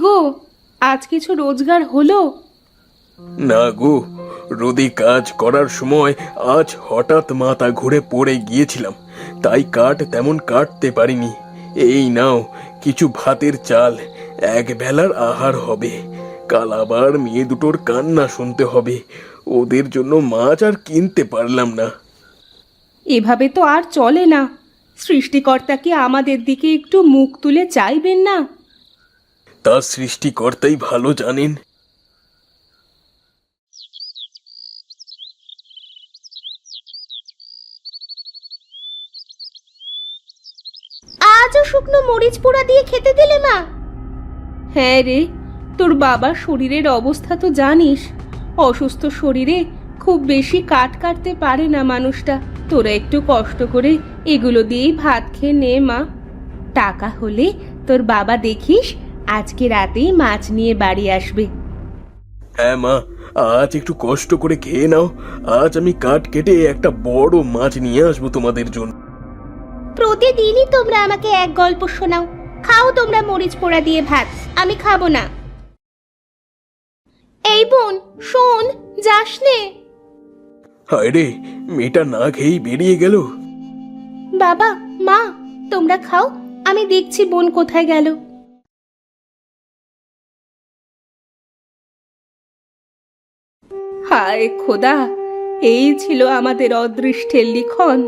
গো, আজ কিছু রোজগার হলো? না গো, রোদে কাজ করার সময় আজ হঠাৎ মাথা ঘুরে পড়ে গিয়েছিলাম, তাই কাঠ তেমন কাটতে পারিনি। এই নাও কিছু ভাতের চাল, এক বেলার আহার হবে। কাল আবার মেয়ে দুটোর কান্না শুনতে হবে, ওদের জন্য মাছ আর কিনতে পারলাম না। এভাবে তো আর চলে না। সৃষ্টিকর্তা কি আমাদের দিকে একটু মুখ তুলে চাইবেন না? তা সৃষ্টিকর্তাই ভালো জানেন। আজও শুকনো মরিচ পোড়া দিয়ে খেতে দিলে মা? হ্যাঁ রে, তোর বাবার শরীরের অবস্থা তো জানিস। অসুস্থ শরীরে খুব বেশি কাট কাটতে পারে না মানুষটা। তোরা একটু কষ্ট করে এগুলো দিয়েই ভাত খেয়ে নে মা। টাকা হলে তোর বাবা দেখিস আজকে রাতেই মাছ নিয়ে বাড়ি আসবে। হ্যাঁ মা, আজ একটু কষ্ট করে খেয়ে নাও। আজ আমি কাঠ কেটে একটা বড় মাছ নিয়ে আসবো তোমাদের জন্য। প্রতিদিনই তোমরা আমাকে এক গল্প শোনাও। খাও তোমরা মরিচ পোড়া দিয়ে ভাত, আমি খাবো না। এই বোন শোন, যাস নে। হায় রে, মেয়েটা না খেয়েই বেরিয়ে গেল। বাবা মা, তোমরা খাও, আমি দেখছি বোন কোথায় গেল। হায় খোদা, এই ছিল আমাদের অদৃষ্টের লিখন।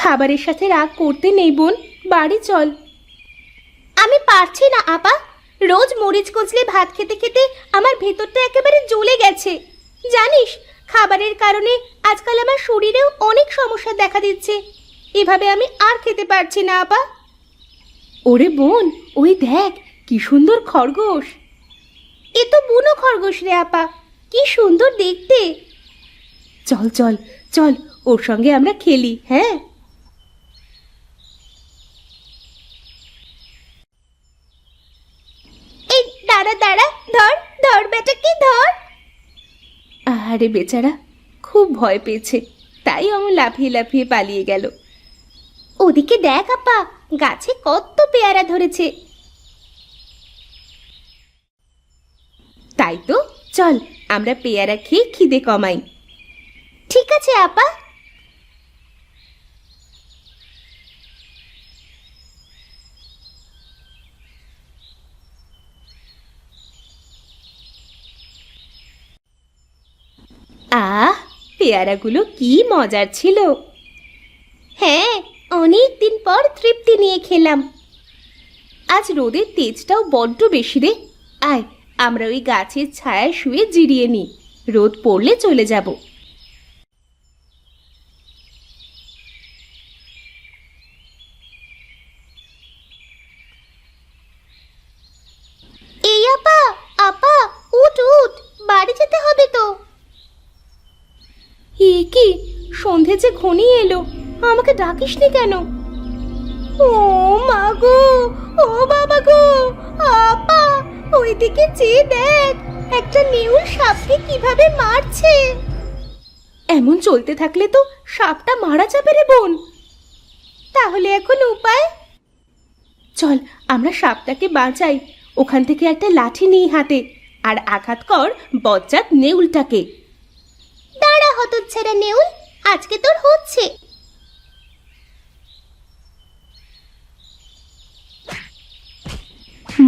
খাবারের সাথে রাগ করতে নেই বোন, বাড়ি চল। আমি পারছি না আপা, রোজ মরিচ কচলে ভাত খেতে খেতে আমার ভেতরটা একেবারে জ্বলে গেছে। জানিস, খাবারের কারণে আজকাল আমার শরীরেও অনেক সমস্যা দেখা দিচ্ছে। এভাবে আমি আর খেতে পারছি না আপা। ওরে বোন, ওই দেখ কি সুন্দর খরগোশ। এ তো বুনো খরগোশ রে আপা, কি সুন্দর দেখতে। চল চল চল, ওর সঙ্গে আমরা খেলি। হ্যাঁ, এই দাঁড়া দাঁড়া, ধর ধর বেটাকে ধর। আরে বেচারা খুব ভয় পেয়েছে, তাই অমন লাফিয়ে লাফিয়ে পালিয়ে গেল। ওদিকে দেখ আপা, গাছে কত পেয়ারা ধরেছে। তাই তো, চল আমরা পেয়ারা খেয়ে খিদে কমাই। ঠিক আছে আপা। আহ, পেয়ারাগুলো কি মজার ছিল। হ্যাঁ, অনেক দিন পর তৃপ্তি নিয়ে খেলাম। আজ রোদের তেজটাও বড্ড বেশি রে। আয়, আমরা ওই গাছের ছায়ায় শুয়ে জিরিয়ে নিই, রোদ পড়লে চলে যাব। এই আপা, আপা উঠ উঠ, বাড়ি যেতে হবে তো। এ কি, সন্ধে যে ঘনিয়ে এলো, আমাকে ডাকিসনি কেন? ও মা গো, ও বাবা গো, আপা ওইদিকে চেয়ে দেখ, একটা নেউল সাপকে কিভাবে মারছে। এমন চলতে থাকলে তো সাপটা মারা যাবে রে বোন। তাহলে এখন উপায়? চল আমরা সাপটাকে বাঁচাই। ওখান থেকে একটা লাঠি নিই হাতে, আর আঘাত কর বজ্জাত নেউলটাকে। দাঁড়া হতচ্ছাড়া নেউল, আজকে তোর হচ্ছে।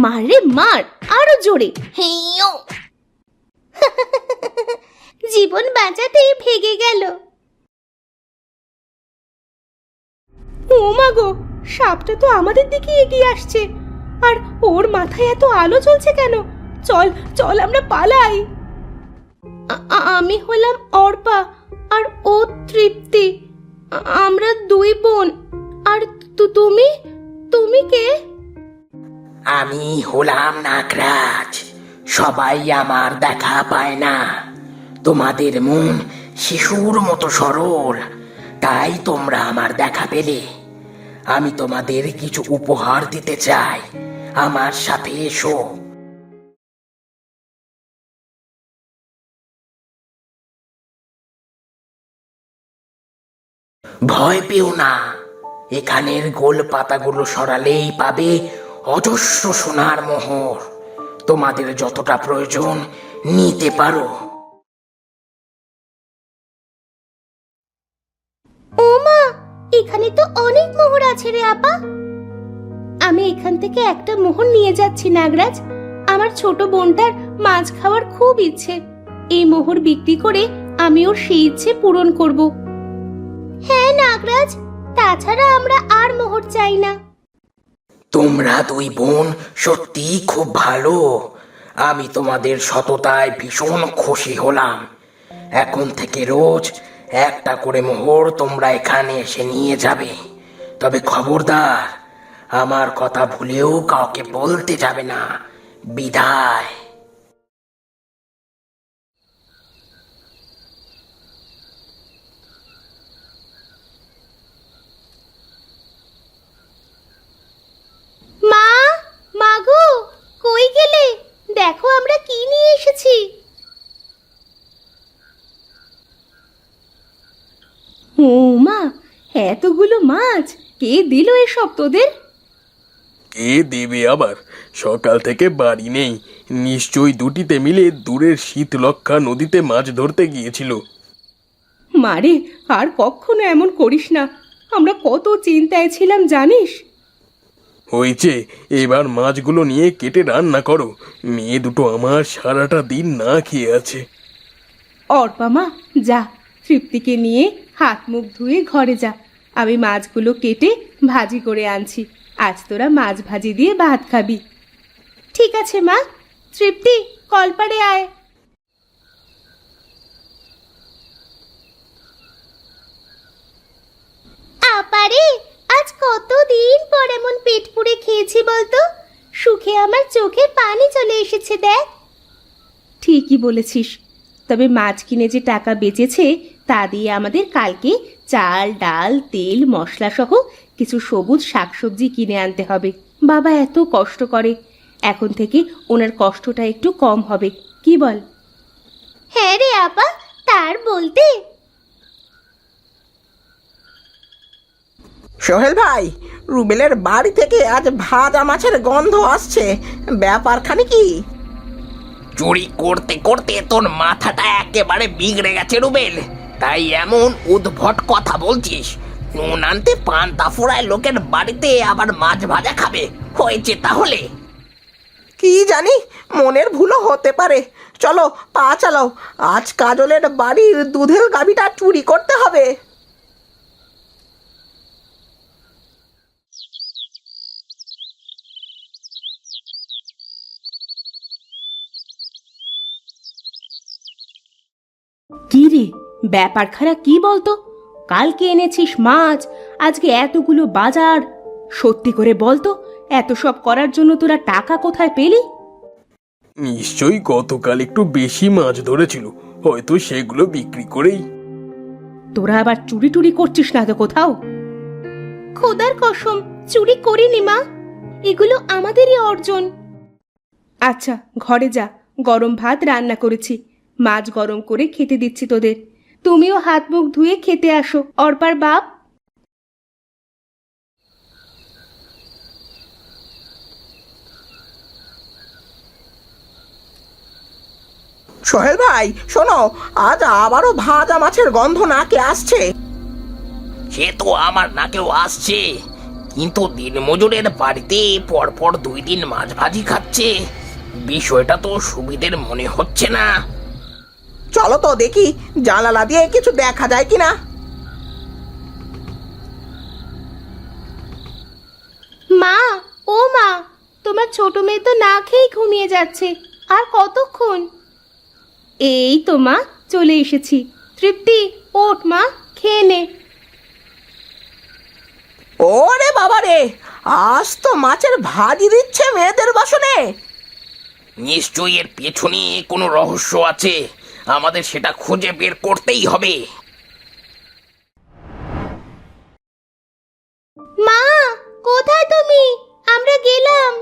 মার রে মার, আরো জোরে। হেইয়ো। জীবন বাঁচাতে ভেগে গেল। ও মা গো, সাপটা তো আমাদের দিকে এগিয়ে আসছে, আর ওর মাথায় এত আলো জ্বলছে কেন? চল চল আমরা পালাই। আমি হলাম অর্পা, আর ও তৃপ্তি। আমরা দুই বোন। আর তুমি, তুমি কে? আমি হলাম নাগরাজ। সবাই আমার দেখা পায় না। তোমাদের মন শিশুর মতো সরল, তাই তোমরা আমার দেখা পেলে। আমি তোমাদের কিছু উপহার দিতে চাই, আমার সাথে এসো। ভয় পেও না, এখানের গোল পাতাগুলো সরালেই পাবে অজস্র সোনার মোহর। তোমাদের যতটা প্রয়োজন নিতে পারো। ও মা, এখানে তো অনেক মোহর আছে রে আপা। আমি এখান থেকে একটা মোহর নিয়ে যাচ্ছি নাগরাজ। আমার ছোট বোনটার মাছ খাওয়ার খুব ইচ্ছে। এই মোহর বিক্রি করে আমি ওর সেই ইচ্ছে পূরণ করব। হ্যাঁ নাগরাজ, তাছাড়া আমরা আর মোহর চাই না। তোমরা দুই বোন সত্যি খুব ভালো। আমি তোমাদের সততায় ভীষণ খুশি হলাম। এখন থেকে রোজ একটা করে মোহর তোমরা এখানে এসে নিয়ে যাবে। তবে খবরদার, আমার কথা ভুলেও কাউকে বলতে যাবে না। বিদায়। মা, মাগো, কই গেলে? দেখো আমরা কি নিয়ে এসেছি। ও মা, এতগুলো মাছ কে দিল এসব তোদের? কে দেবে আবার? সকাল থেকে বাড়ি নেই, নিশ্চয়ই দুটিতে মিলে দূরের শীতলক্ষা নদীতে মাছ ধরতে গিয়েছিল। মারে, আর কখনো এমন করিস না। আমরা কত চিন্তায় ছিলাম জানিস। হয়েছে, এবার মাছগুলো নিয়ে কেটে রান্না করো। মেয়ে দুটো আমার সারাটা দিন না খেয়ে আছে। অর্পা মা, যা, তৃপ্তিকে নিয়ে হাত মুখ ধুয়ে ঘরে যা। আমি মাছগুলো কেটে ভাজি করে আনছি। আজ তোরা মাছ ভাজি দিয়ে ভাত খাবি। ঠিক আছে মা। তৃপ্তি, কলপাড়ে আয়। আপারে, আজ কতদিন পর এমন পেট পুড়ে খেয়েছি বলতো। সুখে আমার চোখে পানি চলে এসেছে দেখ। ঠিকই বলেছিস। তবে মাছ কিনে যে টাকা বেঁচেছে তা দিয়ে আমাদের কালকে চাল, ডাল, তেল, মশলা সহ কিছু সবুজ শাকসবজি কিনে আনতে হবে। বাবা এত কষ্ট করে, এখন থেকে ওনার কষ্টটা একটু কম হবে, কি বল? হ্যাঁ রে আপা, তার বলতে। সোহেল ভাই, রুবেলের বাড়ি থেকে আজ ভাজা মাছের গন্ধ আসছে। ব্যাপারখানে কি? চুরি করতে করতে তোর মাথাটা একেবারে বিগড়ে গেছে রুবেল, তাই এমন উদ্ভট কথা বলছিস। নুন আনতে পান্তা ফোড়ায় লোকের বাড়িতে আবার মাছ ভাজা খাবে, হয়েছে তাহলে? কি জানি, মনের ভুলও হতে পারে। চলো, পা চালাও। আজ কাজলের বাড়ির দুধের গাভীটা চুরি করতে হবে। কি রে, ব্যাপার খারাপ কি বলতো? কালকে এনেছিস মাছ, আজকে এতগুলো বাজার। সত্যি করে বলতো, এত সব করার জন্য তোরা টাকা কোথায় পেলি? নিশ্চয়ই গতকাল একটু বেশি মাছ ধরেছিল, হয়তো সেগুলো বিক্রি করেই। তোরা আবার চুরি টুরি করছিস না তো কোথাও? খোদার কসম, চুরি করিনি মা, এগুলো আমাদেরই অর্জন। আচ্ছা, ঘরে যা, গরম ভাত রান্না করেছি, মাছ গরম করে খেতে দিচ্ছি তোদের। তুমিও হাত মুখ ধুয়ে খেতে আসো, অর্পার বাপ। সোহেল ভাই শোনো, আজ আবারও ভাজা মাছের গন্ধ নাকে আসছে। সে তো আমার নাকেও আসছে, কিন্তু দিনমজুরের বাড়িতে পরপর 2 দিন মাছ ভাজি খাচ্ছে। বিষয়টা তো সুবিধের মনে হচ্ছে না। চলো তো দেখি, জানালা দিয়ে কিছু দেখা যায় কিনা। মা, ও মা, তোমার ছোট মেয়ে তো না খেয়ে ঘুমিয়ে যাচ্ছে। আর কতক্ষণ? এই তো মা, চলে এসেছি। তৃপ্তি, ওঠ মা, খেয়ে নে। ওরে বাবা রে, আজ তো মাছের ভাজি দিচ্ছে মেয়েদের বাসনে। নিশ্চয়ই এর পেছনে কোনো রহস্য আছে, আমাদের সেটা খুঁজে বের করতেই হবে। মা, কোথায় তুমি? আমরা গেলাম।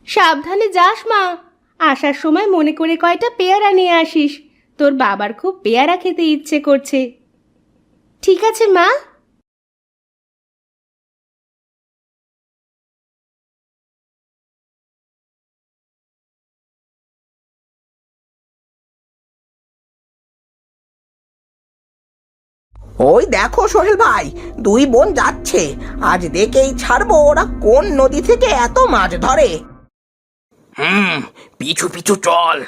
সাবধানে যাস মা, আসার সময় মনে করে কয়টা পেয়ারা নিয়ে আসিস। তোর বাবার খুব পেয়ারা খেতে ইচ্ছে করছে। ঠিক আছে মা। ওই দেখো সোহেল ভাই, দুই বোন যাচ্ছে। আজ দেখেই ছাড়বো ওরা কোন নদী থেকে এত মাছ ধরে। পিছু পিছু চল।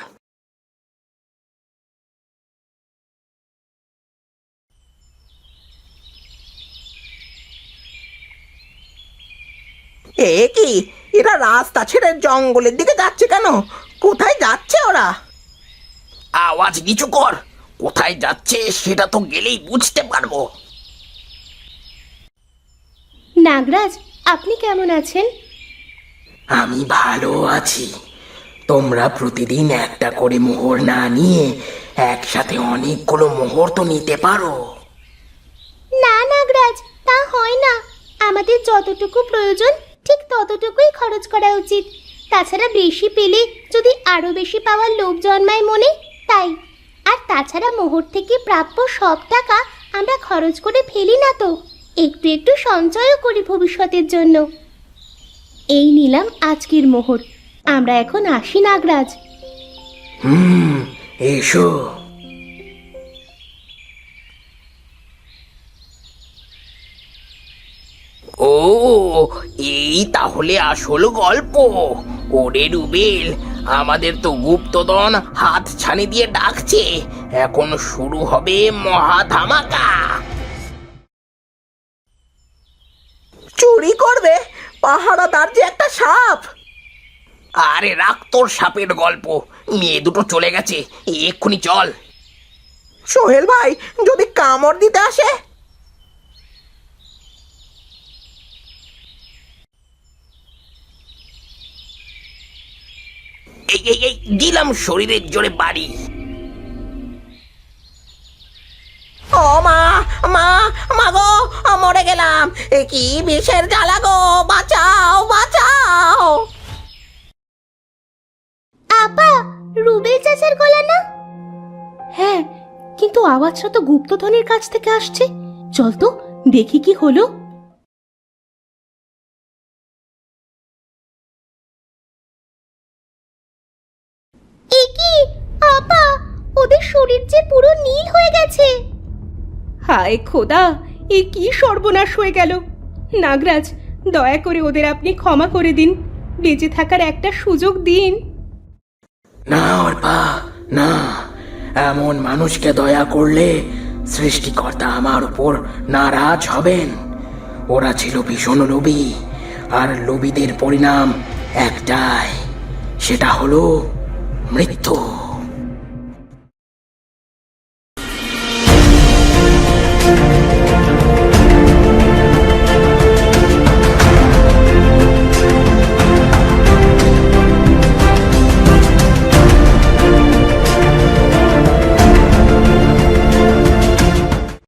এ কি, এরা রাস্তা ছেড়ে জঙ্গলের দিকে যাচ্ছে কেন? কোথায় যাচ্ছে ওরা? আওয়াজ নিচু কর, কোথায় যাচ্ছে সেটা তো গেলেই বুঝতে পারবো। নাগরাজ, আপনি কেমন আছেন? আমি ভালো আছি। তোমরা প্রতিদিন একটা করে মোহর না নিয়ে একসাথে অনেকগুলো মোহর তো নিতে পারো। না নাগরাজ, তা হয় না। আমাদের যতটুকু প্রয়োজন ঠিক ততটুকুই খরচ করা উচিত। তাছাড়া বেশি পেলে যদি আরো বেশি পাওয়ার লোভ জন্মায় মনে, তাই। আর তাছাড়া মোহর থেকে প্রাপ্য সব টাকা আমরা খরচ করে ফেলি না তো, একটু একটু সঞ্চয়ও করি ভবিষ্যতের জন্য। এই নিলাম আজকের মোহর। আমরা এখন আসি নাগরাজ। এসো। ও, এই তাহলে আসল গল্প। ওরে রুবেল, আমাদের তো গুপ্তধন হাত ছানি দিয়ে ডাকছে। এখন শুরু হবে মহা ধামাকা। চুরি করবে? পাহারাদার যে একটা সাপ। আরে রাখ তোর সাপের গল্প, মেয়ে দুটো চলে গেছে, এক্ষুনি চল। সোহেল ভাই, যদি কামড় দিতে আসে? এই এই এই দিলাম শরীরের জোরে বাড়ি। ও মা, মা, মা গো, মরে গেলাম। এ কি বিষের জ্বালা গো, বাঁচাও, বাঁচাও। আপা, রুবেল চাচার গলা না? হ্যাঁ, কিন্তু আওয়াজটা তো গুপ্তধনের কাছ থেকে আসছে। চল তো দেখি কি হলো। একি আপা, ওদের শরীর যে পুরো নীল হয়ে গেছে। হায় খোদা, এ কি সর্বনাশ হয়ে গেল। নাগরাজ, দয়া করে ওদের আপনি ক্ষমা করে দিন, বেঁচে থাকার একটা সুযোগ দিন। না অর্পা, না, এমন মানুষকে দয়া করলে সৃষ্টিকর্তা আমার উপর নারাজ হবেন। ওরা ছিল ভীষণ লোভী, আর লোভীদের পরিণাম একটাই, সেটা হলো মৃত্যু।